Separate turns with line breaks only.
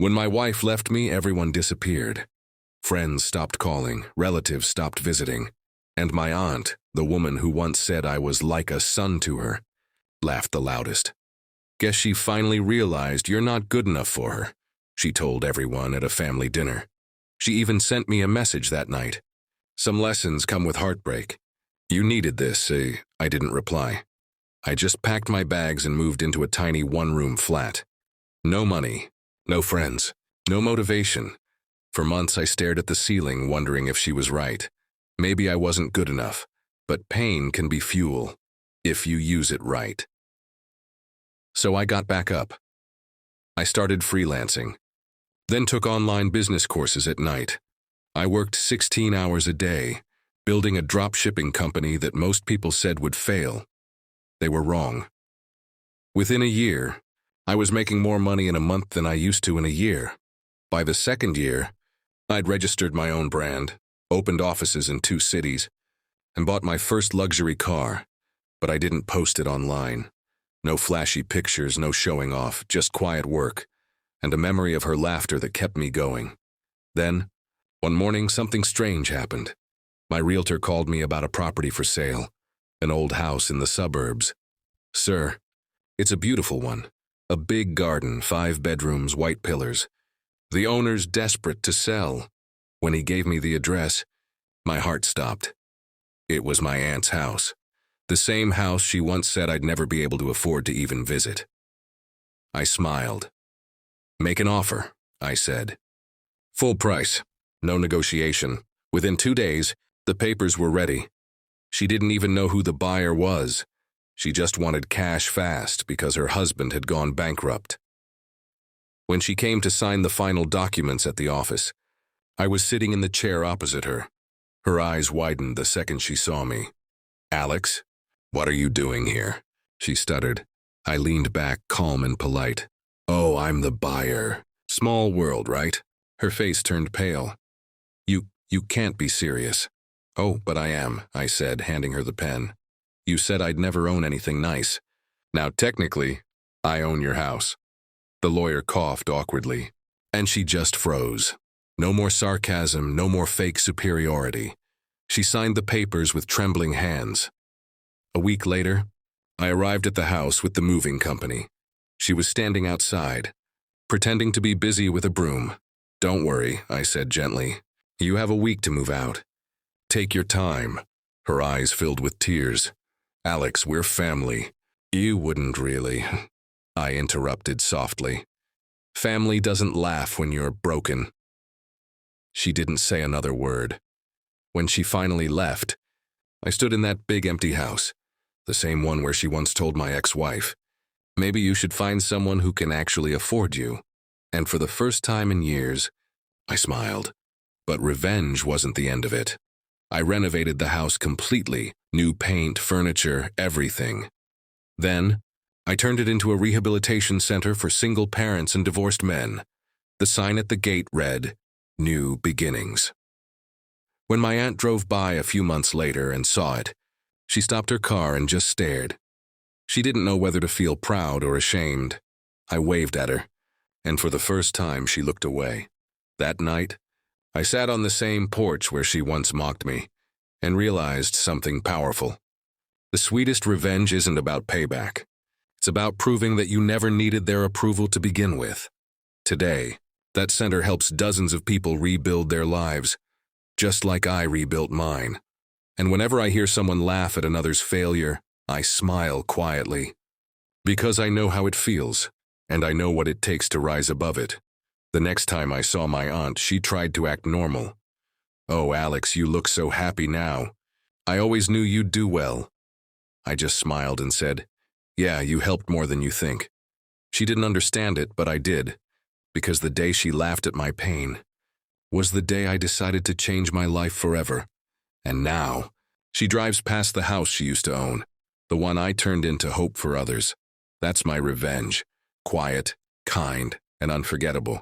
When my wife left me, everyone disappeared. Friends stopped calling, relatives stopped visiting, and my aunt, the woman who once said I was like a son to her, laughed the loudest. Guess she finally realized you're not good enough for her, she told everyone at a family dinner. She even sent me a message that night. Some lessons come with heartbreak. You needed this, I didn't reply. I just packed my bags and moved into a tiny one-room flat. No money, no friends, no motivation. For months I stared at the ceiling, wondering if she was right. Maybe I wasn't good enough, but pain can be fuel, if you use it right. So I got back up. I started freelancing, then took online business courses at night. I worked 16 hours a day, building a drop-shipping company that most people said would fail. They were wrong. Within a year, I was making more money in a month than I used to in a year. By the second year, I'd registered my own brand, opened offices in 2 cities, and bought my first luxury car, but I didn't post it online. No flashy pictures, no showing off, just quiet work, and a memory of her laughter that kept me going. Then, one morning, something strange happened. My realtor called me about a property for sale, an old house in the suburbs. Sir, it's a beautiful one. A big garden, 5 bedrooms, white pillars. The owner's desperate to sell. When he gave me the address, my heart stopped. It was my aunt's house. The same house she once said I'd never be able to afford to even visit. I smiled. Make an offer, I said. Full price, no negotiation. Within 2 days, the papers were ready. She didn't even know who the buyer was. She just wanted cash fast because her husband had gone bankrupt. When she came to sign the final documents at the office, I was sitting in the chair opposite her. Her eyes widened the second she saw me. Alex, what are you doing here? She stuttered. I leaned back, calm and polite. Oh, I'm the buyer. Small world, right? Her face turned pale. You can't be serious. Oh, but I am, I said, handing her the pen. You said I'd never own anything nice. Now, technically, I own your house. The lawyer coughed awkwardly, and she just froze. No more sarcasm, no more fake superiority. She signed the papers with trembling hands. A week later, I arrived at the house with the moving company. She was standing outside, pretending to be busy with a broom. Don't worry, I said gently. You have a week to move out. Take your time. Her eyes filled with tears. Alex, we're family. You wouldn't really, I interrupted softly. Family doesn't laugh when you're broken. She didn't say another word. When she finally left, I stood in that big empty house, the same one where she once told my ex-wife, maybe you should find someone who can actually afford you. And for the first time in years, I smiled. But revenge wasn't the end of it. I renovated the house completely, new paint, furniture, everything. Then, I turned it into a rehabilitation center for single parents and divorced men. The sign at the gate read, New Beginnings. When my aunt drove by a few months later and saw it, she stopped her car and just stared. She didn't know whether to feel proud or ashamed. I waved at her, and for the first time she looked away. That night, I sat on the same porch where she once mocked me, and realized something powerful. The sweetest revenge isn't about payback. It's about proving that you never needed their approval to begin with. Today, that center helps dozens of people rebuild their lives, just like I rebuilt mine. And whenever I hear someone laugh at another's failure, I smile quietly. Because I know how it feels, and I know what it takes to rise above it. The next time I saw my aunt, she tried to act normal. Oh, Alex, you look so happy now. I always knew you'd do well. I just smiled and said, yeah, you helped more than you think. She didn't understand it, but I did, because the day she laughed at my pain was the day I decided to change my life forever. And now, she drives past the house she used to own, the one I turned into hope for others. That's my revenge. Quiet, kind, and unforgettable.